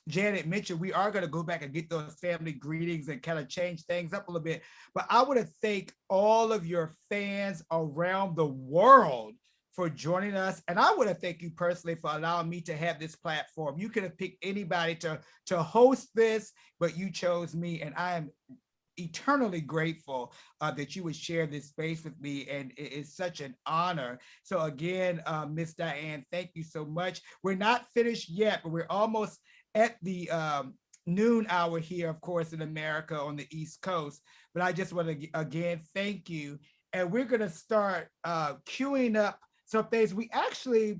Janet mentioned, we are going to go back and get those family greetings and kind of change things up a little bit. But I want to thank all of your fans around the world for joining us. And I want to thank you personally for allowing me to have this platform. You could have picked anybody to host this, but you chose me. And I am eternally grateful that you would share this space with me. And it is such an honor. So again, Miss Diane, thank you so much. We're not finished yet, but we're almost at the noon hour here, of course, in America on the East Coast. But I just want to, again, thank you. And we're going to start queuing up some things. We actually,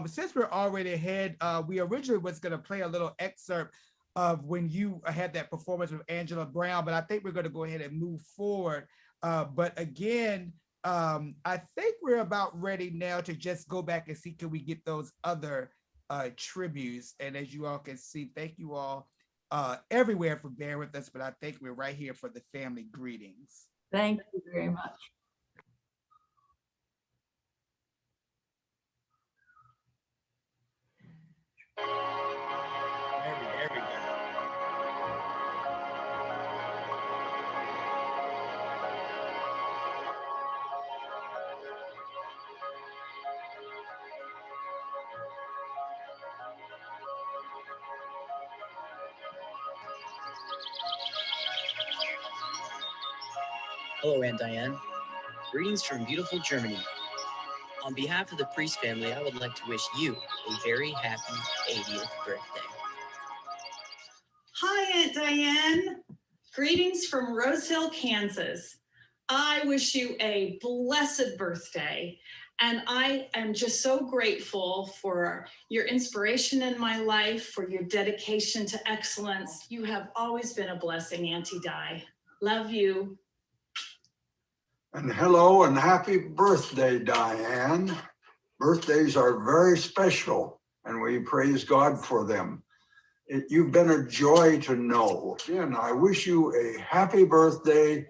since we're already ahead, we originally was going to play a little excerpt of when you had that performance with Angela Brown, but I think we're going to go ahead and move forward. But again, I think we're about ready now to just go back and see, can we get those other tributes? And as you all can see, thank you all everywhere for bearing with us, but I think we're right here for the family greetings. Thank you very much. There we go. Hello, Aunt Diane. Greetings from beautiful Germany. On behalf of the Priest family, I would like to wish you a very happy 80th birthday. Hi, Aunt Diane. Greetings from Rose Hill, Kansas. I wish you a blessed birthday. And I am just so grateful for your inspiration in my life, for your dedication to excellence. You have always been a blessing, Auntie Di. Love you. And hello and happy birthday, Diane. Birthdays are very special, and we praise God for them. You've been a joy to know. And I wish you a happy birthday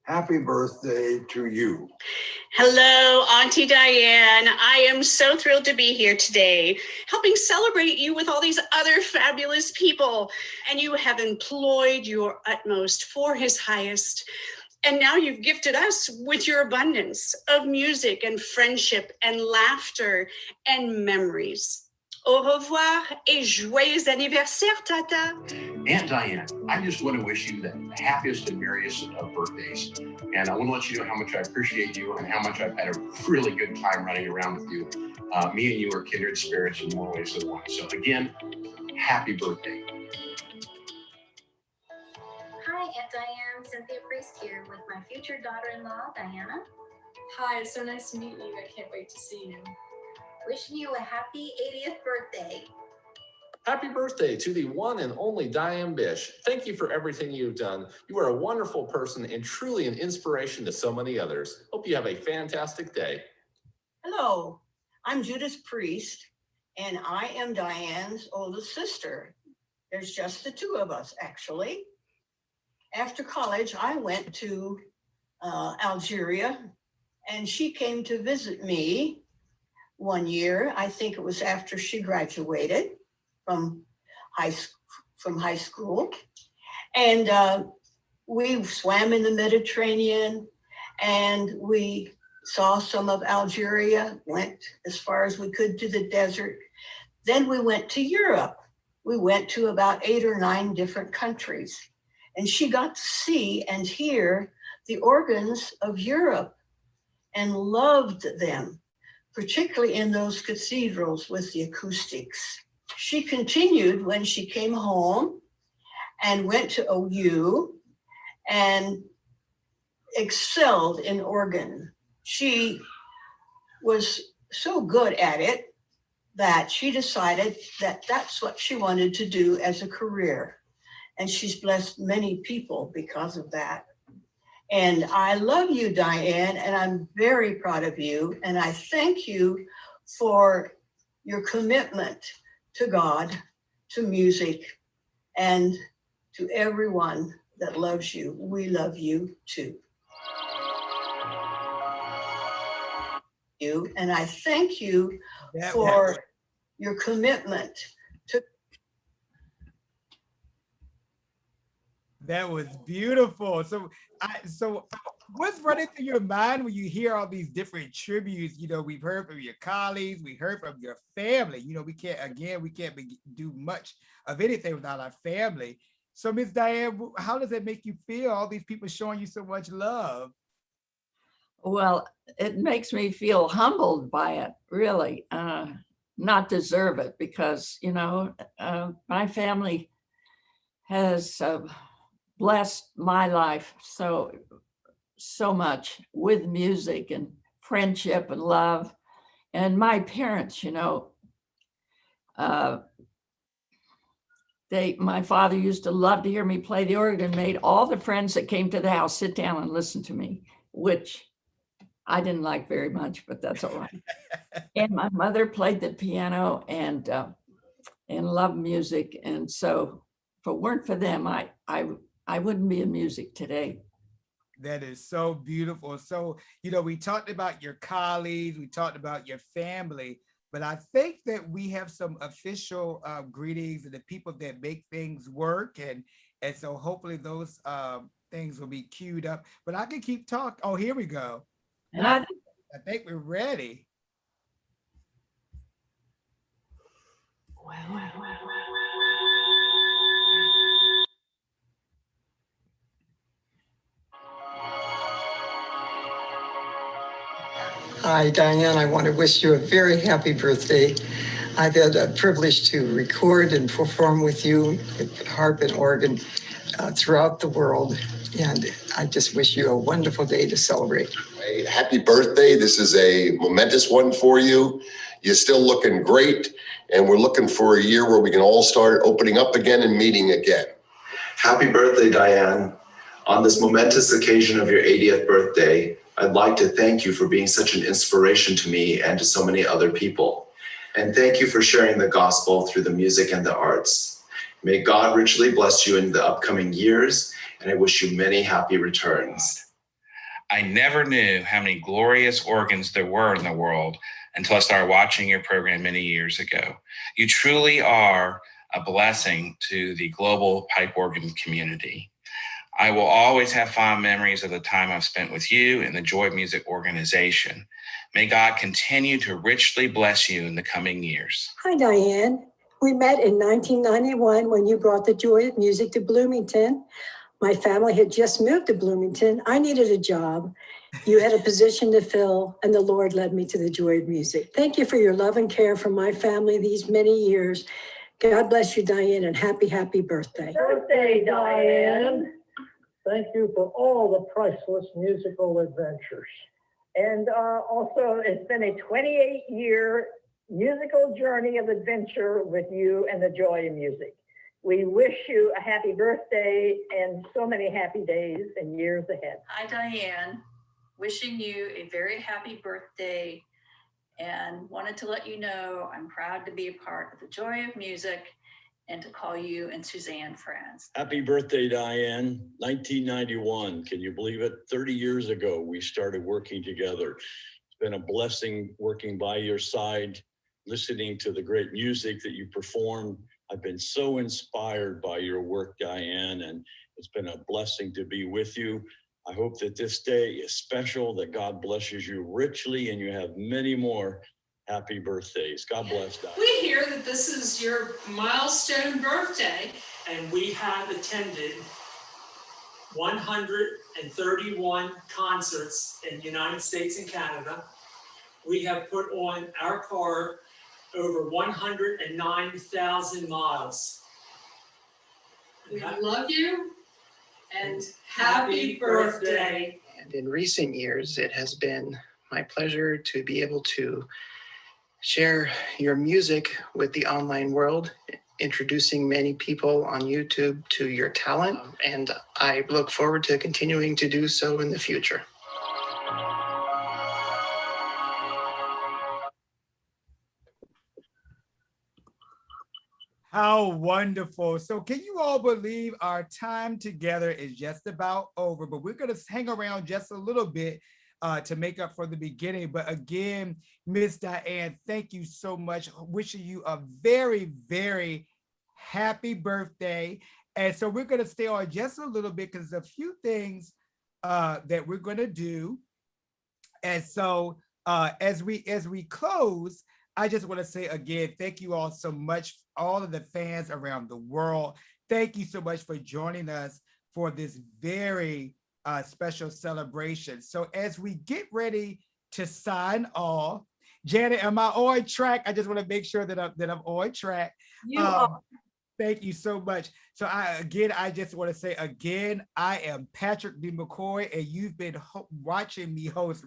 to you. Hello, Auntie Diane. I am so thrilled to be here today, helping celebrate you with all these other fabulous people. And you have employed your utmost for His highest. And now you've gifted us with your abundance of music and friendship and laughter and memories. Au revoir et joyeux anniversaire, Tata. Aunt Diane, I just want to wish you the happiest and merriest of birthdays. And I want to let you know how much I appreciate you and how much I've had a really good time running around with you. Me and you are kindred spirits in more ways than one. So again, happy birthday. Hi, Aunt Diane, Cynthia Priest here with my future daughter-in-law, Diana. Hi, it's so nice to meet you. I can't wait to see you. Wishing you a happy 80th birthday. Happy birthday to the one and only Diane Bish. Thank you for everything you've done. You are a wonderful person and truly an inspiration to so many others. Hope you have a fantastic day. Hello, I'm Judith Priest, and I am Diane's oldest sister. There's just the two of us, actually. After college, I went to Algeria, and she came to visit me one year. I think it was after she graduated from high school. And we swam in the Mediterranean, and we saw some of Algeria, went as far as we could to the desert. Then we went to Europe. We went to about 8 or 9 different countries. And she got to see and hear the organs of Europe and loved them, particularly in those cathedrals with the acoustics. She continued when she came home and went to OU and excelled in organ. She was so good at it that she decided that that's what she wanted to do as a career. And she's blessed many people because of that. And I love you, Diane, and I'm very proud of you. And I thank you for your commitment to God, to music, and to everyone that loves you. We love you too. And I thank you for your commitment to. That was beautiful. So what's running through your mind when you hear all these different tributes? You know, we've heard from your colleagues, we heard from your family. You know, we can't do much of anything without our family. So Ms. Diane, how does it make you feel, all these people showing you so much love? Well, it makes me feel humbled by it, really. Not deserve it, because, you know, my family has blessed my life so much with music and friendship and love. And my parents, you know, my father used to love to hear me play the organ, made all the friends that came to the house sit down and listen to me, which I didn't like very much, but that's all right. And my mother played the piano and loved music. And so if it weren't for them, I wouldn't be in music today. That is so beautiful. So, you know, we talked about your colleagues, we talked about your family, but I think that we have some official greetings and the people that make things work. And so hopefully those things will be queued up, but I can keep talking. Oh, here we go. And I think we're ready. Hi, Diane. I want to wish you a very happy birthday. I've had a privilege to record and perform with you with harp and organ throughout the world. And I just wish you a wonderful day to celebrate. Hey, happy birthday. This is a momentous one for you. You're still looking great. And we're looking for a year where we can all start opening up again and meeting again. Happy birthday, Diane. On this momentous occasion of your 80th birthday, I'd like to thank you for being such an inspiration to me and to so many other people. And thank you for sharing the gospel through the music and the arts. May God richly bless you in the upcoming years, and I wish you many happy returns. I never knew how many glorious organs there were in the world until I started watching your program many years ago. You truly are a blessing to the global pipe organ community. I will always have fond memories of the time I've spent with you and the Joy of Music organization. May God continue to richly bless you in the coming years. Hi, Diane. We met in 1991 when you brought the Joy of Music to Bloomington. My family had just moved to Bloomington. I needed a job. You had a position to fill, and the Lord led me to the Joy of Music. Thank you for your love and care for my family these many years. God bless you, Diane, and happy, happy birthday. Birthday, Diane. Thank you for all the priceless musical adventures. And also, it's been a 28-year musical journey of adventure with you and the Joy of Music. We wish you a happy birthday and so many happy days and years ahead. Hi, Diane. Wishing you a very happy birthday and wanted to let you know I'm proud to be a part of the Joy of Music and to call you and Suzanne friends. Happy birthday, Diane. 1991. Can you believe it? 30 years ago, we started working together. It's been a blessing working by your side, listening to the great music that you perform. I've been so inspired by your work, Diane, and it's been a blessing to be with you. I hope that this day is special, that God blesses you richly, and you have many more happy birthdays. God bless, Diane. We hear that this is your milestone birthday, and we have attended 131 concerts in the United States and Canada. We have put on our car over 109,000 miles. We love you, and happy birthday. And in recent years, it has been my pleasure to be able to share your music with the online world, introducing many people on YouTube to your talent, and I look forward to continuing to do so in the future. How wonderful. So can you all believe our time together is just about over, but we're going to hang around just a little bit to make up for the beginning. But again, Miss Diane, thank you so much. Wishing you a very, very happy birthday. And so we're going to stay on just a little bit because there's a few things that we're going to do. And so as we close, I just want to say again, thank you all so much, all of the fans around the world. Thank you so much for joining us for this very special celebration. So as we get ready to sign off, Janet, am I on track? I just want to make sure that I'm on track. You are. Thank you so much. So I just want to say again, I am Patrick D. McCoy, and you've been watching me host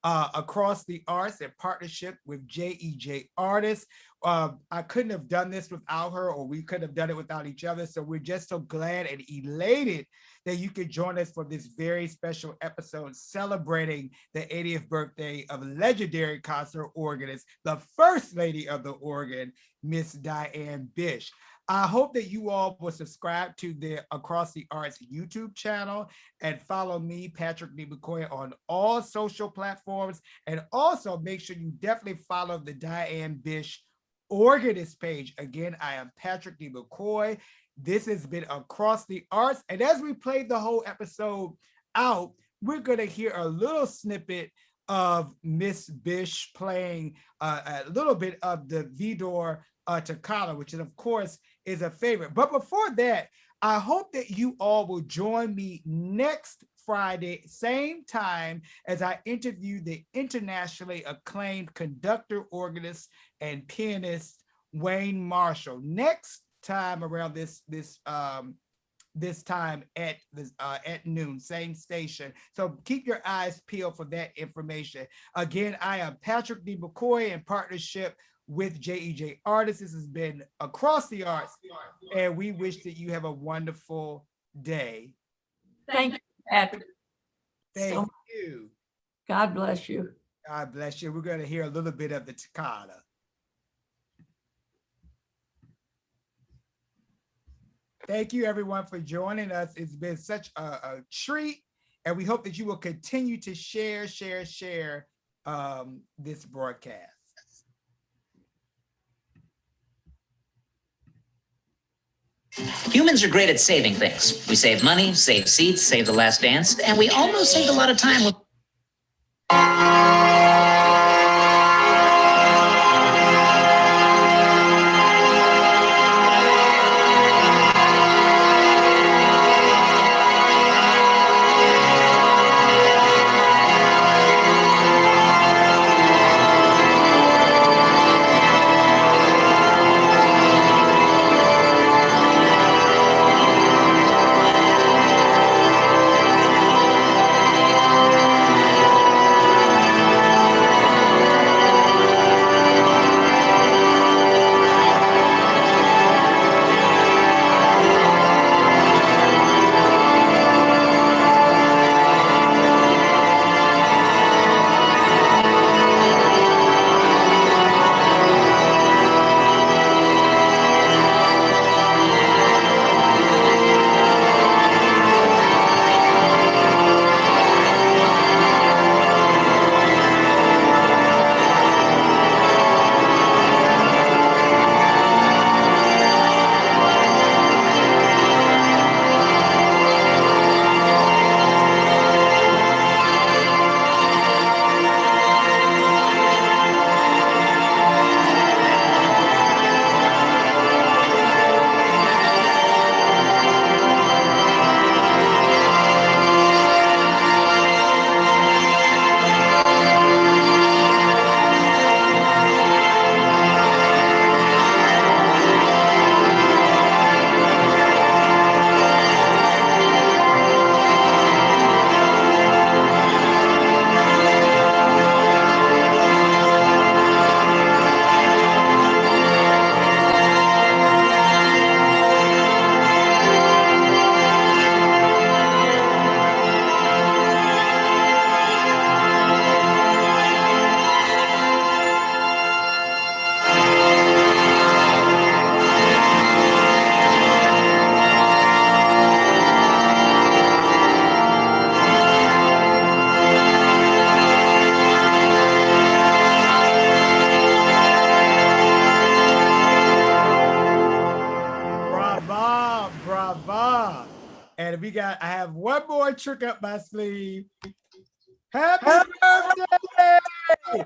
Across the Arts in partnership with JEJ Artists. I couldn't have done this without her, or we couldn't have done it without each other. So we're just so glad and elated that you could join us for this very special episode celebrating the 80th birthday of legendary concert organist, the First Lady of the Organ, Miss Diane Bish. I hope that you all will subscribe to the Across the Arts YouTube channel and follow me, Patrick D. McCoy, on all social platforms. And also make sure you definitely follow the Diane Bish Organist page. Again, I am Patrick D. McCoy. This has been Across the Arts. And as we played the whole episode out, we're going to hear a little snippet of Miss Bish playing a little bit of the Vidor Toccata, which is, of course, is a favorite. But before that, I hope that you all will join me next Friday, same time, as I interview the internationally acclaimed conductor, organist, and pianist Wayne Marshall. Next time around this time at noon, same station. So keep your eyes peeled for that information. Again, I am Patrick D. McCoy in partnership with JEJ Artists. This has been Across the Arts, and we wish that you have a wonderful day. Thank you, Patrick. Thank you. God bless you. God bless you. We're going to hear a little bit of the toccata. Thank you, everyone, for joining us. It's been such a treat, and we hope that you will continue to share this broadcast. Humans are great at saving things. We save money, save seats, save the last dance, and we almost saved a lot of time with Brava. And I have one more trick up my sleeve. Happy birthday!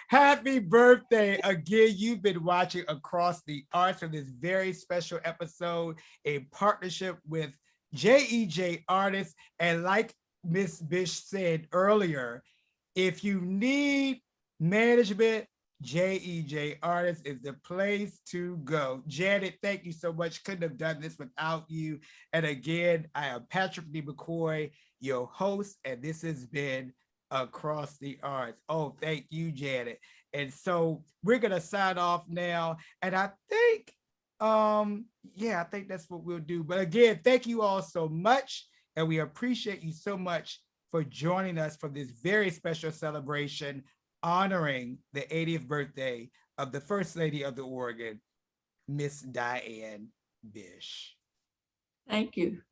Happy birthday. Again, you've been watching Across the Arts for this very special episode in partnership with JEJ Artists. And like Miss Bish said earlier, if you need management, JEJ Artist is the place to go. Janet, thank you so much. Couldn't have done this without you. And again, I am Patrick D. McCoy, your host, and this has been Across the Arts. Oh, thank you, Janet. And so we're gonna sign off now. And I think, I think that's what we'll do. But again, thank you all so much. And we appreciate you so much for joining us for this very special celebration honoring the 80th birthday of the First Lady of the Organ, Miss Diane Bish. Thank you.